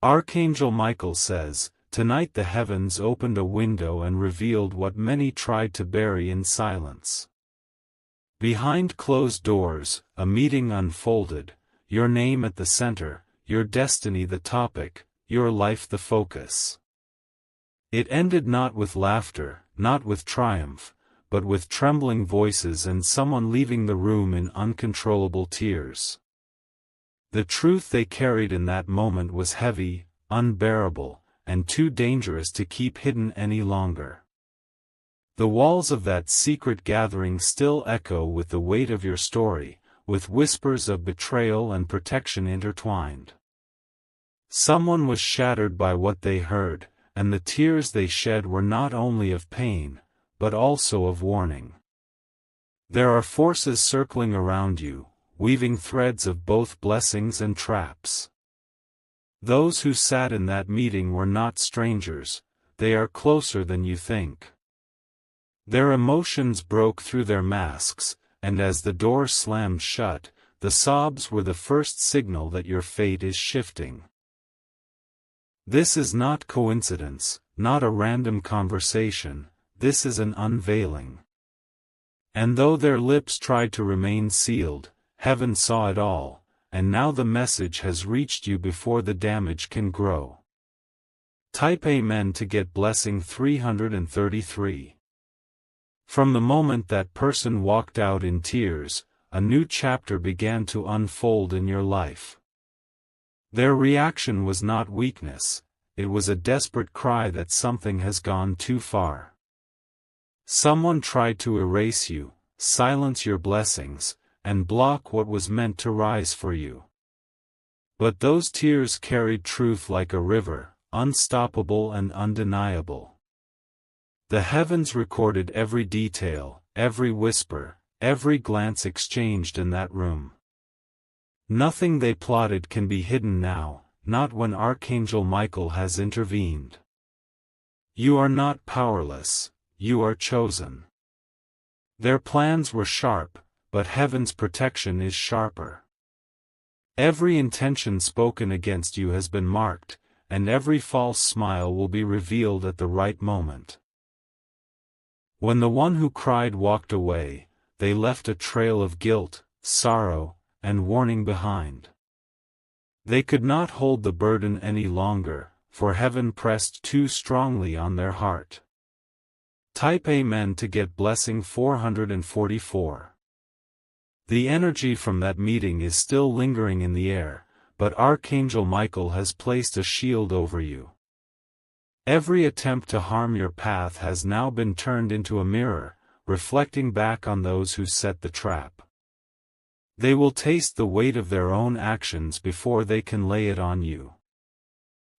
Archangel Michael says, "Tonight the heavens opened a window and revealed what many tried to bury in silence." Behind closed doors, a meeting unfolded, your name at the center, your destiny the topic, your life the focus. It ended not with laughter, not with triumph, but with trembling voices and someone leaving the room in uncontrollable tears. The truth they carried in that moment was heavy, unbearable, and too dangerous to keep hidden any longer. The walls of that secret gathering still echo with the weight of your story, with whispers of betrayal and protection intertwined. Someone was shattered by what they heard, and the tears they shed were not only of pain, but also of warning. There are forces circling around you, weaving threads of both blessings and traps. Those who sat in that meeting were not strangers, they are closer than you think. Their emotions broke through their masks, and as the door slammed shut, the sobs were the first signal that your fate is shifting. This is not coincidence, not a random conversation, this is an unveiling. And though their lips tried to remain sealed, heaven saw it all, and now the message has reached you before the damage can grow. Type Amen to get blessing 333. From the moment that person walked out in tears, a new chapter began to unfold in your life. Their reaction was not weakness, it was a desperate cry that something has gone too far. Someone tried to erase you, silence your blessings, and block what was meant to rise for you. But those tears carried truth like a river, unstoppable and undeniable. The heavens recorded every detail, every whisper, every glance exchanged in that room. Nothing they plotted can be hidden now, not when Archangel Michael has intervened. You are not powerless, you are chosen. Their plans were sharp, but heaven's protection is sharper. Every intention spoken against you has been marked, and every false smile will be revealed at the right moment. When the one who cried walked away, they left a trail of guilt, sorrow, and warning behind. They could not hold the burden any longer, for heaven pressed too strongly on their heart. Type Amen to get blessing 444. The energy from that meeting is still lingering in the air, but Archangel Michael has placed a shield over you. Every attempt to harm your path has now been turned into a mirror, reflecting back on those who set the trap. They will taste the weight of their own actions before they can lay it on you.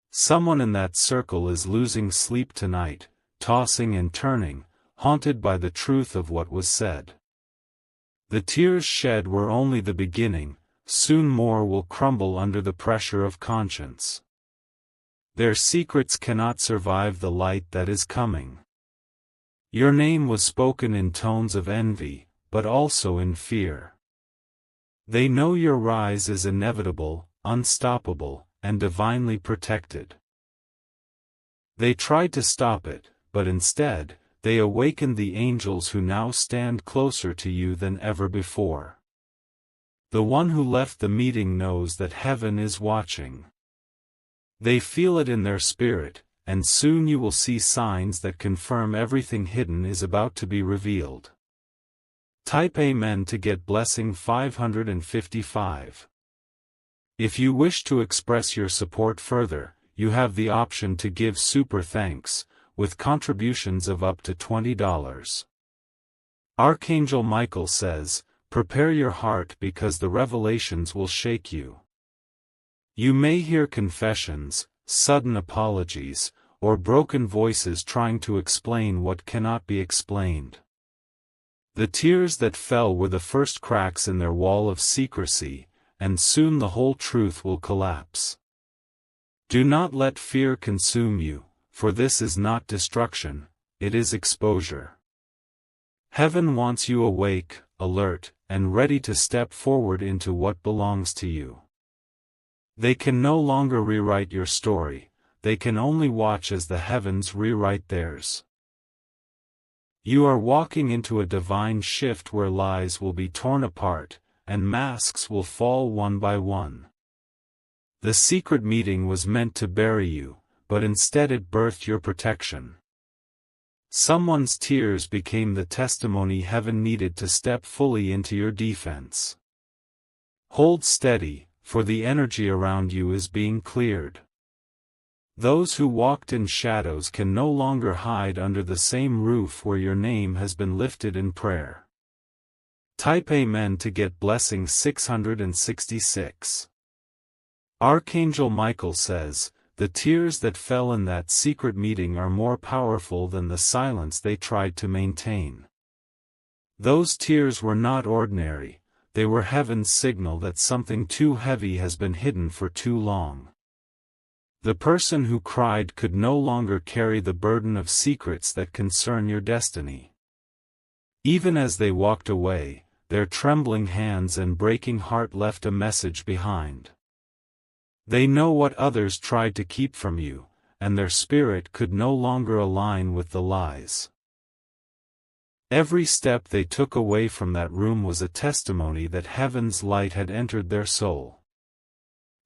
Someone in that circle is losing sleep tonight, tossing and turning, haunted by the truth of what was said. The tears shed were only the beginning, soon more will crumble under the pressure of conscience. Their secrets cannot survive the light that is coming. Your name was spoken in tones of envy, but also in fear. They know your rise is inevitable, unstoppable, and divinely protected. They tried to stop it, but instead, they awakened the angels who now stand closer to you than ever before. The one who left the meeting knows that heaven is watching. They feel it in their spirit, and soon you will see signs that confirm everything hidden is about to be revealed. Type Amen to get blessing 555. If you wish to express your support further, you have the option to give super thanks, with contributions of up to $20. Archangel Michael says, "Prepare your heart because the revelations will shake you." You may hear confessions, sudden apologies, or broken voices trying to explain what cannot be explained. The tears that fell were the first cracks in their wall of secrecy, and soon the whole truth will collapse. Do not let fear consume you, for this is not destruction, it is exposure. Heaven wants you awake, alert, and ready to step forward into what belongs to you. They can no longer rewrite your story, they can only watch as the heavens rewrite theirs. You are walking into a divine shift where lies will be torn apart, and masks will fall one by one. The secret meeting was meant to bury you, but instead it birthed your protection. Someone's tears became the testimony heaven needed to step fully into your defense. Hold steady, for the energy around you is being cleared. Those who walked in shadows can no longer hide under the same roof where your name has been lifted in prayer. Type Amen to get blessing 666. Archangel Michael says, "The tears that fell in that secret meeting are more powerful than the silence they tried to maintain." Those tears were not ordinary, they were heaven's signal that something too heavy has been hidden for too long. The person who cried could no longer carry the burden of secrets that concern your destiny. Even as they walked away, their trembling hands and breaking heart left a message behind. They know what others tried to keep from you, and their spirit could no longer align with the lies. Every step they took away from that room was a testimony that heaven's light had entered their soul.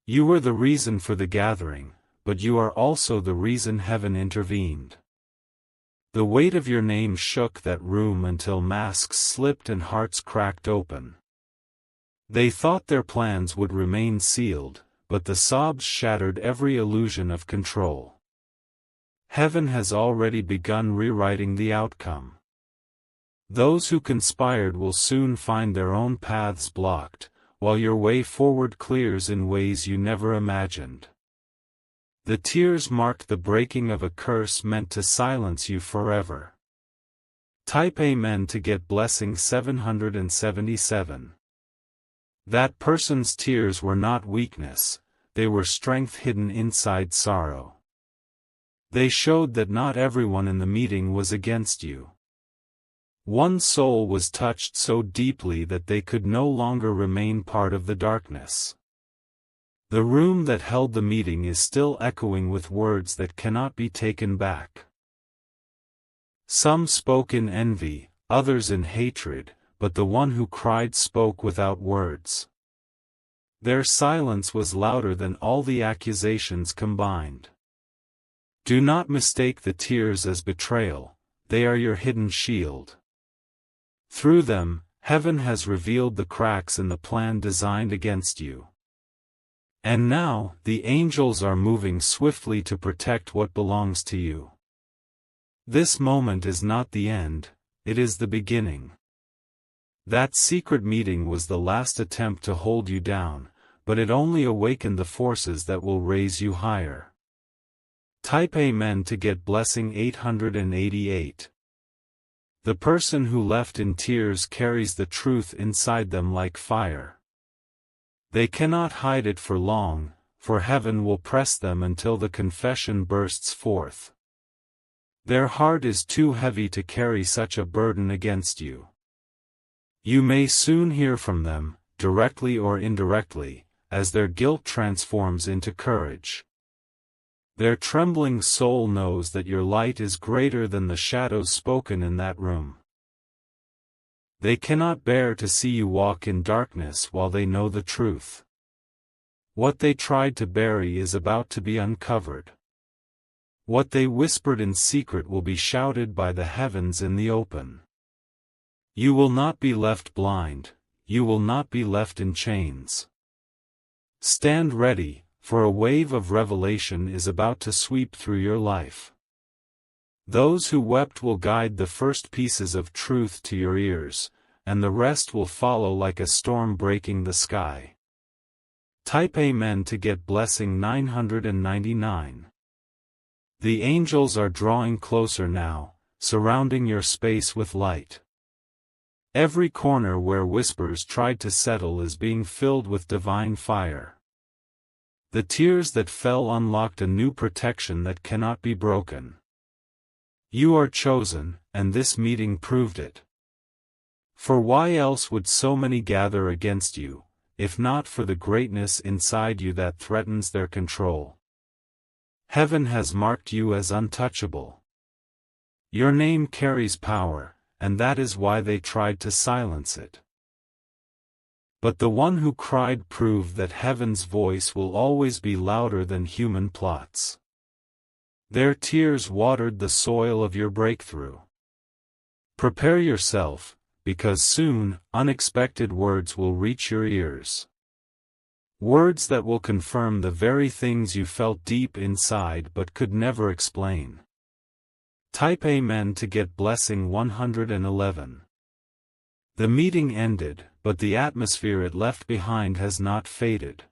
You were the reason for the gathering, but you are also the reason heaven intervened. The weight of your name shook that room until masks slipped and hearts cracked open. They thought their plans would remain sealed, but the sobs shattered every illusion of control. Heaven has already begun rewriting the outcome. Those who conspired will soon find their own paths blocked, while your way forward clears in ways you never imagined. The tears marked the breaking of a curse meant to silence you forever. Type Amen to get blessing 777. That person's tears were not weakness, they were strength hidden inside sorrow. They showed that not everyone in the meeting was against you. One soul was touched so deeply that they could no longer remain part of the darkness. The room that held the meeting is still echoing with words that cannot be taken back. Some spoke in envy, others in hatred, but the one who cried spoke without words. Their silence was louder than all the accusations combined. Do not mistake the tears as betrayal, they are your hidden shield. Through them, heaven has revealed the cracks in the plan designed against you. And now, the angels are moving swiftly to protect what belongs to you. This moment is not the end, it is the beginning. That secret meeting was the last attempt to hold you down, but it only awakened the forces that will raise you higher. Type Amen to get blessing 888. The person who left in tears carries the truth inside them like fire. They cannot hide it for long, for heaven will press them until the confession bursts forth. Their heart is too heavy to carry such a burden against you. You may soon hear from them, directly or indirectly, as their guilt transforms into courage. Their trembling soul knows that your light is greater than the shadows spoken in that room. They cannot bear to see you walk in darkness while they know the truth. What they tried to bury is about to be uncovered. What they whispered in secret will be shouted by the heavens in the open. You will not be left blind, you will not be left in chains. Stand ready, for a wave of revelation is about to sweep through your life. Those who wept will guide the first pieces of truth to your ears, and the rest will follow like a storm breaking the sky. Type Amen to get blessing 999. The angels are drawing closer now, surrounding your space with light. Every corner where whispers tried to settle is being filled with divine fire. The tears that fell unlocked a new protection that cannot be broken. You are chosen, and this meeting proved it. For why else would so many gather against you, if not for the greatness inside you that threatens their control. Heaven has marked you as untouchable. Your name carries power, and that is why they tried to silence it. But the one who cried proved that heaven's voice will always be louder than human plots. Their tears watered the soil of your breakthrough. Prepare yourself, because soon, unexpected words will reach your ears. Words that will confirm the very things you felt deep inside but could never explain. Type Amen to get blessing 111. The meeting ended, but the atmosphere it left behind has not faded.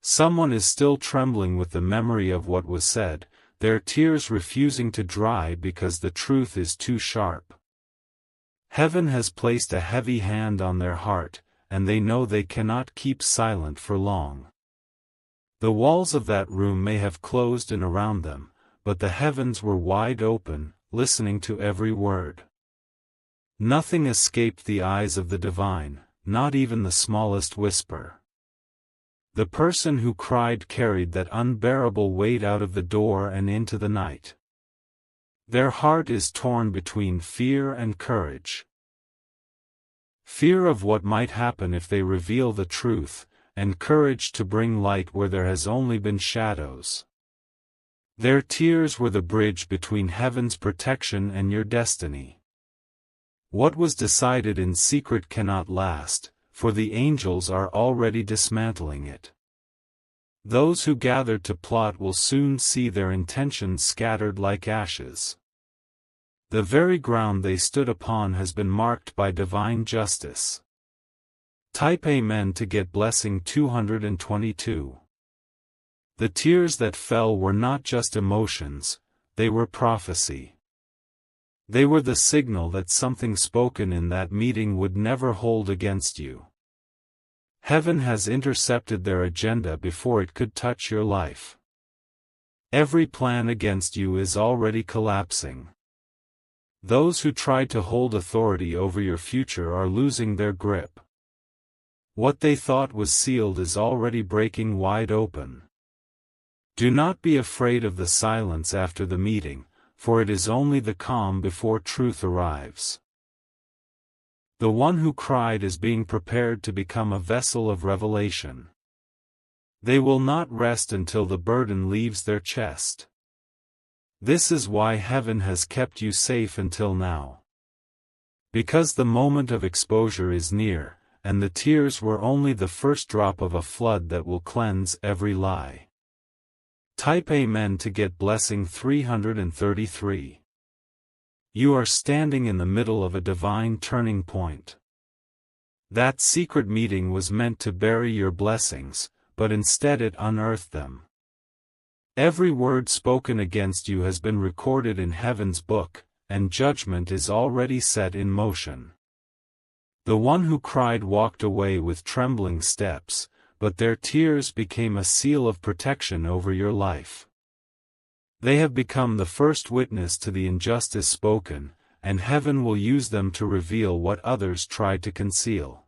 Someone is still trembling with the memory of what was said, their tears refusing to dry because the truth is too sharp. Heaven has placed a heavy hand on their heart, and they know they cannot keep silent for long. The walls of that room may have closed in around them, but the heavens were wide open, listening to every word. Nothing escaped the eyes of the divine, not even the smallest whisper. The person who cried carried that unbearable weight out of the door and into the night. Their heart is torn between fear and courage. Fear of what might happen if they reveal the truth, and courage to bring light where there has only been shadows. Their tears were the bridge between heaven's protection and your destiny. What was decided in secret cannot last, for the angels are already dismantling it. Those who gathered to plot will soon see their intentions scattered like ashes. The very ground they stood upon has been marked by divine justice. Type Amen to get blessing 222. The tears that fell were not just emotions, they were prophecy. They were the signal that something spoken in that meeting would never hold against you. Heaven has intercepted their agenda before it could touch your life. Every plan against you is already collapsing. Those who tried to hold authority over your future are losing their grip. What they thought was sealed is already breaking wide open. Do not be afraid of the silence after the meeting, for it is only the calm before truth arrives. The one who cried is being prepared to become a vessel of revelation. They will not rest until the burden leaves their chest. This is why heaven has kept you safe until now. Because the moment of exposure is near, and the tears were only the first drop of a flood that will cleanse every lie. Type Amen to get blessing 333. You are standing in the middle of a divine turning point. That secret meeting was meant to bury your blessings, but instead it unearthed them. Every word spoken against you has been recorded in heaven's book, and judgment is already set in motion. The one who cried walked away with trembling steps, but their tears became a seal of protection over your life. They have become the first witness to the injustice spoken, and heaven will use them to reveal what others tried to conceal.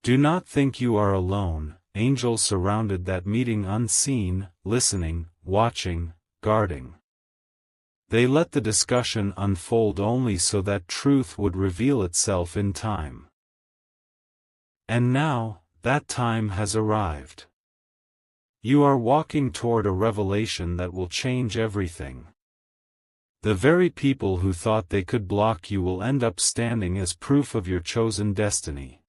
Do not think you are alone. Angels surrounded that meeting unseen, listening, watching, guarding. They let the discussion unfold only so that truth would reveal itself in time. And now, that time has arrived. You are walking toward a revelation that will change everything. The very people who thought they could block you will end up standing as proof of your chosen destiny.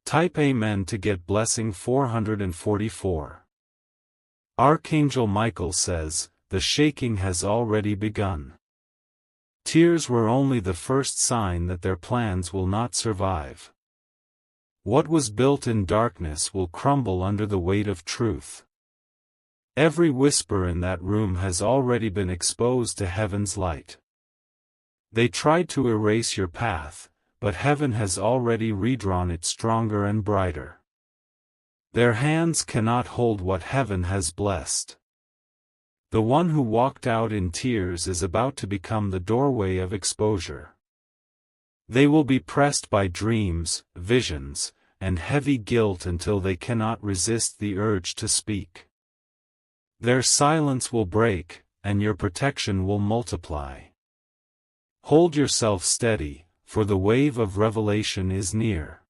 Type Amen to get blessing 444. Archangel Michael says, the shaking has already begun. Tears were only the first sign that their plans will not survive. What was built in darkness will crumble under the weight of truth. Every whisper in that room has already been exposed to heaven's light. They tried to erase your path, but heaven has already redrawn it stronger and brighter. Their hands cannot hold what heaven has blessed. The one who walked out in tears is about to become the doorway of exposure. They will be pressed by dreams, visions, and heavy guilt until they cannot resist the urge to speak. Their silence will break, and your protection will multiply. Hold yourself steady, for the wave of revelation is near.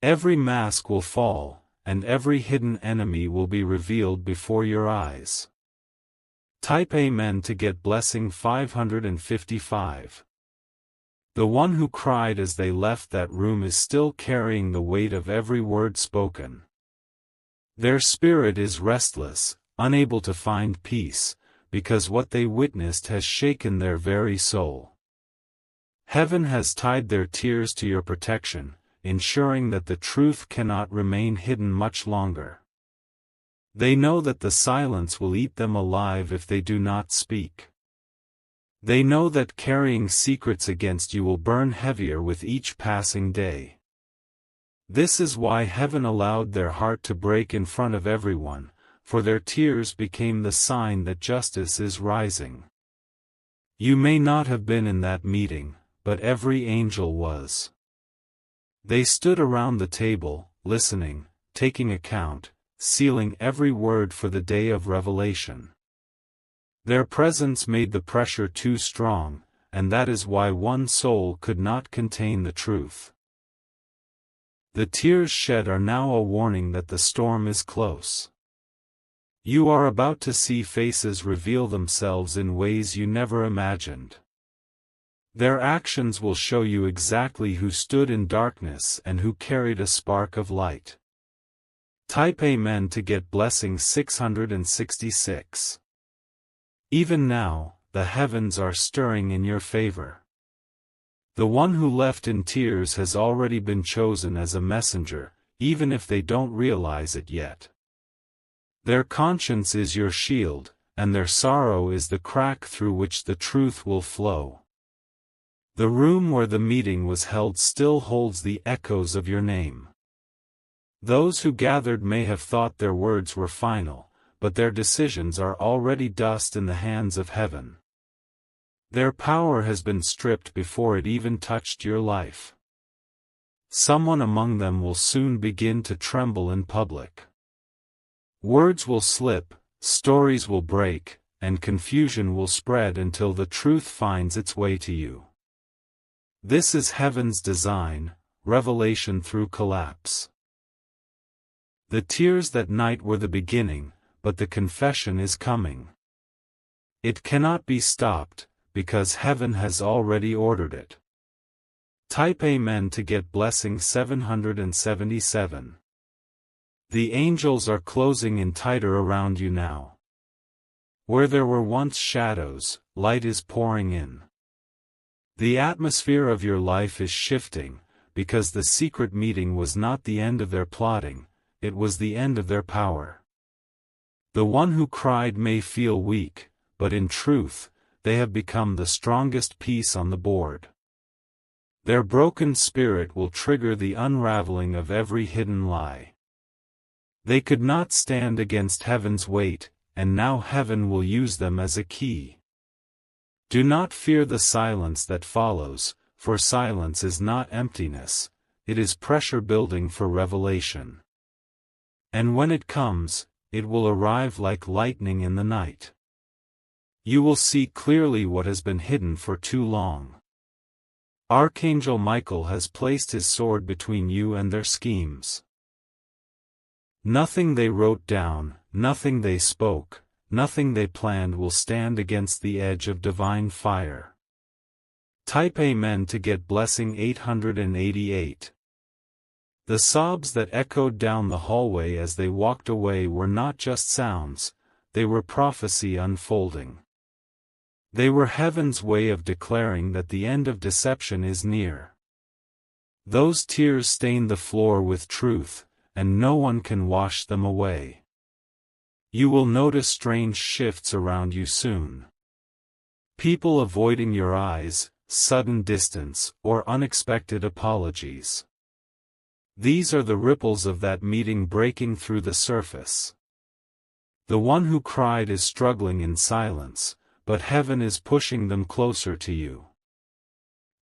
Every mask will fall, and every hidden enemy will be revealed before your eyes. Type Amen to get blessing 555. The one who cried as they left that room is still carrying the weight of every word spoken. Their spirit is restless, unable to find peace, because what they witnessed has shaken their very soul. Heaven has tied their tears to your protection, ensuring that the truth cannot remain hidden much longer. They know that the silence will eat them alive if they do not speak. They know that carrying secrets against you will burn heavier with each passing day. This is why heaven allowed their heart to break in front of everyone, for their tears became the sign that justice is rising. You may not have been in that meeting, but every angel was. They stood around the table, listening, taking account, sealing every word for the day of revelation. Their presence made the pressure too strong, and that is why one soul could not contain the truth. The tears shed are now a warning that the storm is close. You are about to see faces reveal themselves in ways you never imagined. Their actions will show you exactly who stood in darkness and who carried a spark of light. Type Amen to get blessing 666. Even now, the heavens are stirring in your favor. The one who left in tears has already been chosen as a messenger, even if they don't realize it yet. Their conscience is your shield, and their sorrow is the crack through which the truth will flow. The room where the meeting was held still holds the echoes of your name. Those who gathered may have thought their words were final, but their decisions are already dust in the hands of heaven. Their power has been stripped before it even touched your life. Someone among them will soon begin to tremble in public. Words will slip, stories will break, and confusion will spread until the truth finds its way to you. This is heaven's design, revelation through collapse. The tears that night were the beginning, but the confession is coming. It cannot be stopped, because heaven has already ordered it. Type Amen to get blessing 777. The angels are closing in tighter around you now. Where there were once shadows, light is pouring in. The atmosphere of your life is shifting, because the secret meeting was not the end of their plotting, it was the end of their power. The one who cried may feel weak, but in truth, they have become the strongest piece on the board. Their broken spirit will trigger the unraveling of every hidden lie. They could not stand against heaven's weight, and now heaven will use them as a key. Do not fear the silence that follows, for silence is not emptiness, it is pressure building for revelation. And when it comes, it will arrive like lightning in the night. You will see clearly what has been hidden for too long. Archangel Michael has placed his sword between you and their schemes. Nothing they wrote down, nothing they spoke, nothing they planned will stand against the edge of divine fire. Type Amen to get blessing 888. The sobs that echoed down the hallway as they walked away were not just sounds, they were prophecy unfolding. They were heaven's way of declaring that the end of deception is near. Those tears stained the floor with truth, and no one can wash them away. You will notice strange shifts around you soon. People avoiding your eyes, sudden distance, or unexpected apologies. These are the ripples of that meeting breaking through the surface. The one who cried is struggling in silence, but heaven is pushing them closer to you.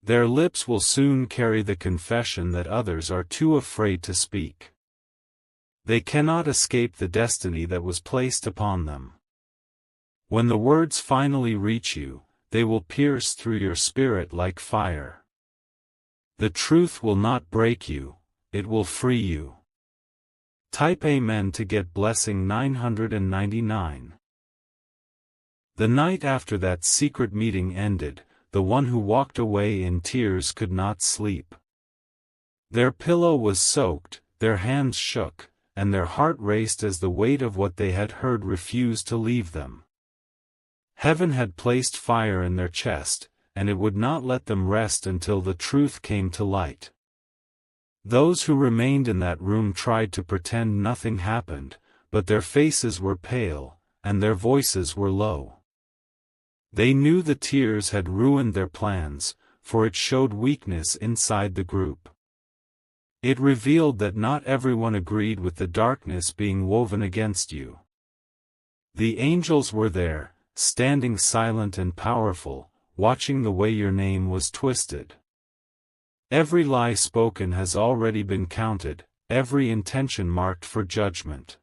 Their lips will soon carry the confession that others are too afraid to speak. They cannot escape the destiny that was placed upon them. When the words finally reach you, they will pierce through your spirit like fire. The truth will not break you, it will free you. Type Amen to get blessing 999. The night after that secret meeting ended, the one who walked away in tears could not sleep. Their pillow was soaked, their hands shook, and their heart raced as the weight of what they had heard refused to leave them. Heaven had placed fire in their chest, and it would not let them rest until the truth came to light. Those who remained in that room tried to pretend nothing happened, but their faces were pale, and their voices were low. They knew the tears had ruined their plans, for it showed weakness inside the group. It revealed that not everyone agreed with the darkness being woven against you. The angels were there, standing silent and powerful, watching the way your name was twisted. Every lie spoken has already been counted, every intention marked for judgment.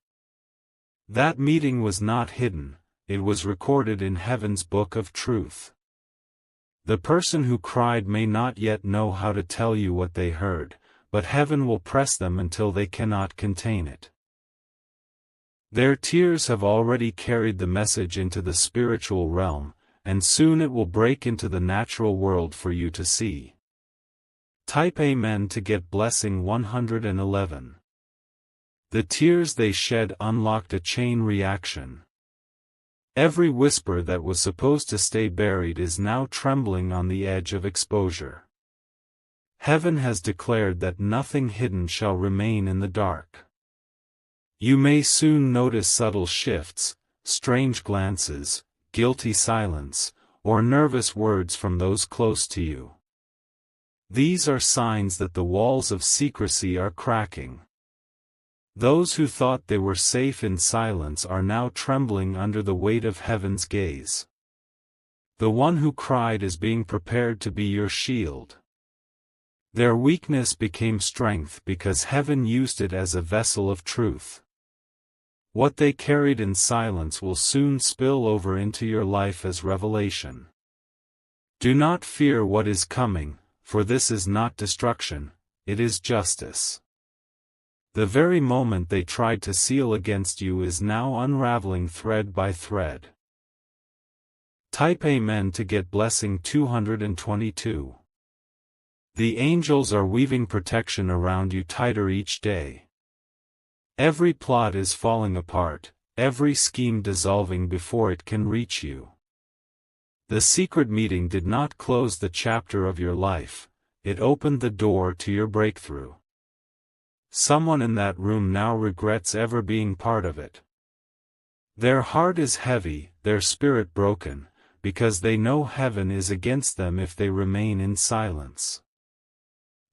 That meeting was not hidden, it was recorded in heaven's book of truth. The person who cried may not yet know how to tell you what they heard, but heaven will press them until they cannot contain it. Their tears have already carried the message into the spiritual realm, and soon it will break into the natural world for you to see. Type Amen to get blessing 111. The tears they shed unlocked a chain reaction. Every whisper that was supposed to stay buried is now trembling on the edge of exposure. Heaven has declared that nothing hidden shall remain in the dark. You may soon notice subtle shifts, strange glances, guilty silence, or nervous words from those close to you. These are signs that the walls of secrecy are cracking. Those who thought they were safe in silence are now trembling under the weight of heaven's gaze. The one who cried is being prepared to be your shield. Their weakness became strength because heaven used it as a vessel of truth. What they carried in silence will soon spill over into your life as revelation. Do not fear what is coming, for this is not destruction, it is justice. The very moment they tried to seal against you is now unraveling thread by thread. Type Amen to get blessing 222. The angels are weaving protection around you tighter each day. Every plot is falling apart, every scheme dissolving before it can reach you. The secret meeting did not close the chapter of your life, it opened the door to your breakthrough. Someone in that room now regrets ever being part of it. Their heart is heavy, their spirit broken, because they know heaven is against them if they remain in silence.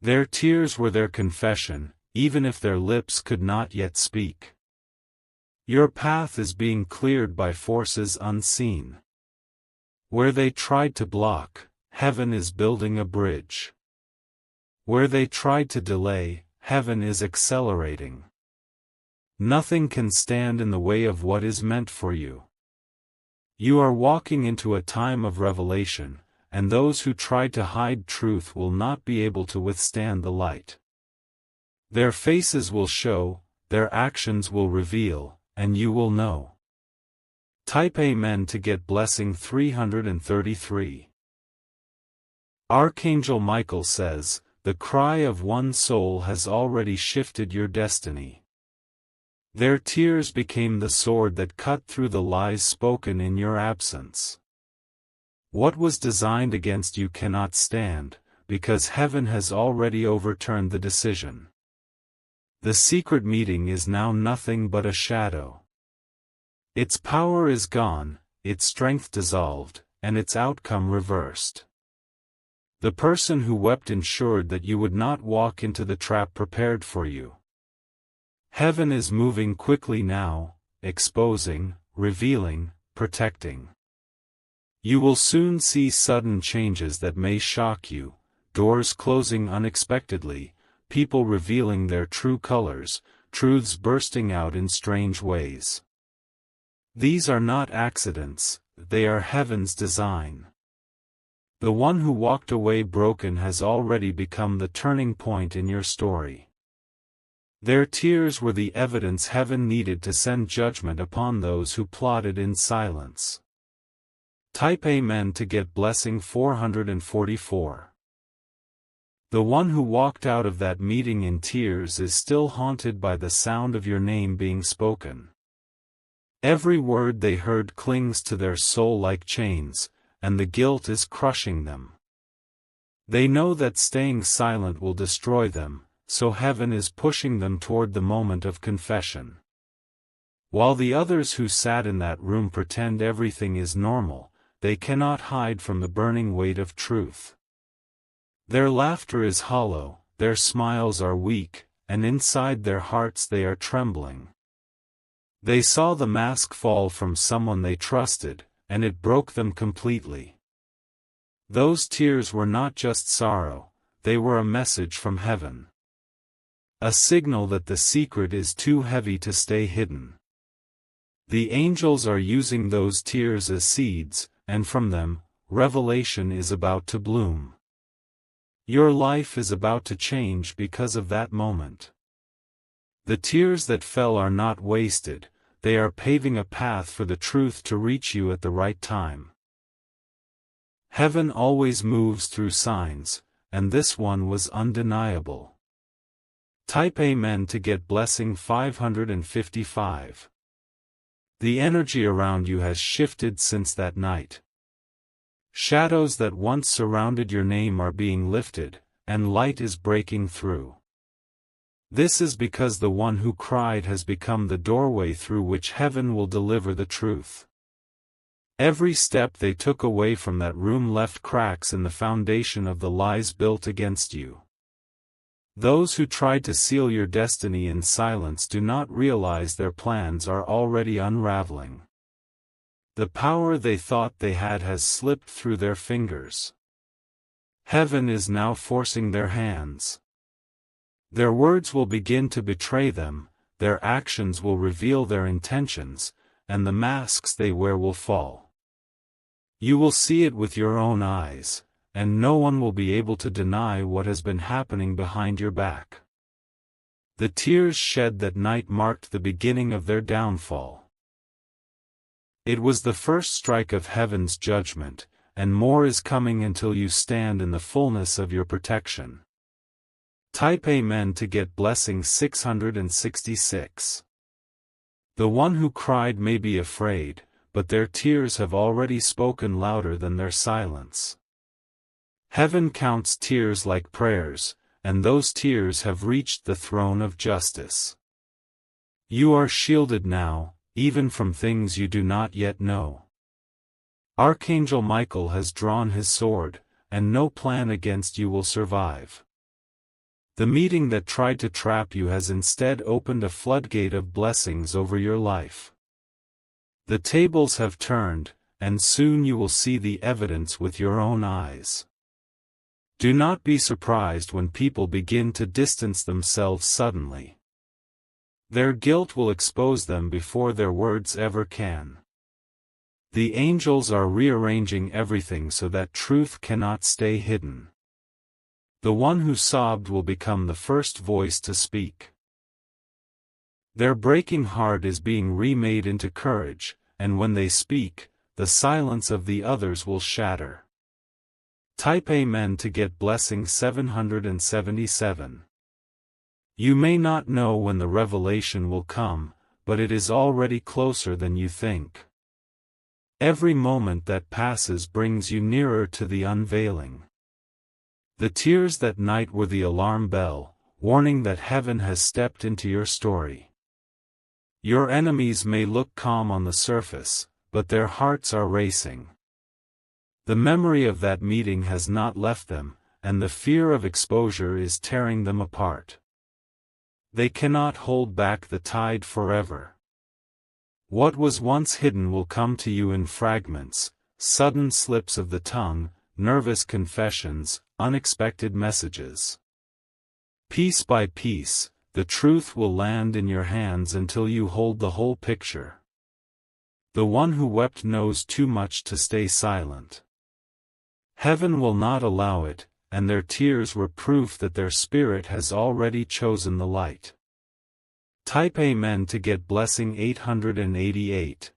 Their tears were their confession, even if their lips could not yet speak. Your path is being cleared by forces unseen. Where they tried to block, heaven is building a bridge. Where they tried to delay, heaven is accelerating. Nothing can stand in the way of what is meant for you. You are walking into a time of revelation, and those who tried to hide truth will not be able to withstand the light. Their faces will show, their actions will reveal, and you will know. Type Amen to get blessing 333. Archangel Michael says, the cry of one soul has already shifted your destiny. Their tears became the sword that cut through the lies spoken in your absence. What was designed against you cannot stand, because heaven has already overturned the decision. The secret meeting is now nothing but a shadow. Its power is gone, its strength dissolved, and its outcome reversed. The person who wept ensured that you would not walk into the trap prepared for you. Heaven is moving quickly now, exposing, revealing, protecting. You will soon see sudden changes that may shock you, doors closing unexpectedly, people revealing their true colors, truths bursting out in strange ways. These are not accidents, they are heaven's design. The one who walked away broken has already become the turning point in your story. Their tears were the evidence heaven needed to send judgment upon those who plotted in silence. Type Amen to get blessing 444. The one who walked out of that meeting in tears is still haunted by the sound of your name being spoken. Every word they heard clings to their soul like chains, and the guilt is crushing them. They know that staying silent will destroy them, so heaven is pushing them toward the moment of confession. While the others who sat in that room pretend everything is normal, they cannot hide from the burning weight of truth. Their laughter is hollow, their smiles are weak, and inside their hearts they are trembling. They saw the mask fall from someone they trusted, and it broke them completely. Those tears were not just sorrow, they were a message from heaven. A signal that the secret is too heavy to stay hidden. The angels are using those tears as seeds, and from them, revelation is about to bloom. Your life is about to change because of that moment. The tears that fell are not wasted, they are paving a path for the truth to reach you at the right time. Heaven always moves through signs, and this one was undeniable. Type Amen to get blessing 555. The energy around you has shifted since that night. Shadows that once surrounded your name are being lifted, and light is breaking through. This is because the one who cried has become the doorway through which heaven will deliver the truth. Every step they took away from that room left cracks in the foundation of the lies built against you. Those who tried to seal your destiny in silence do not realize their plans are already unraveling. The power they thought they had has slipped through their fingers. Heaven is now forcing their hands. Their words will begin to betray them, their actions will reveal their intentions, and the masks they wear will fall. You will see it with your own eyes, and no one will be able to deny what has been happening behind your back. The tears shed that night marked the beginning of their downfall. It was the first strike of heaven's judgment, and more is coming until you stand in the fullness of your protection. Type Amen to get blessing 666. The one who cried may be afraid, but their tears have already spoken louder than their silence. Heaven counts tears like prayers, and those tears have reached the throne of justice. You are shielded now, even from things you do not yet know. Archangel Michael has drawn his sword, and no plan against you will survive. The meeting that tried to trap you has instead opened a floodgate of blessings over your life. The tables have turned, and soon you will see the evidence with your own eyes. Do not be surprised when people begin to distance themselves suddenly. Their guilt will expose them before their words ever can. The angels are rearranging everything so that truth cannot stay hidden. The one who sobbed will become the first voice to speak. Their breaking heart is being remade into courage, and when they speak, the silence of the others will shatter. Type Amen to get blessing 777. You may not know when the revelation will come, but it is already closer than you think. Every moment that passes brings you nearer to the unveiling. The tears that night were the alarm bell, warning that heaven has stepped into your story. Your enemies may look calm on the surface, but their hearts are racing. The memory of that meeting has not left them, and the fear of exposure is tearing them apart. They cannot hold back the tide forever. What was once hidden will come to you in fragments, sudden slips of the tongue, nervous confessions, unexpected messages. Piece by piece, the truth will land in your hands until you hold the whole picture. The one who wept knows too much to stay silent. Heaven will not allow it, and their tears were proof that their spirit has already chosen the light. Type Amen to get blessing 888.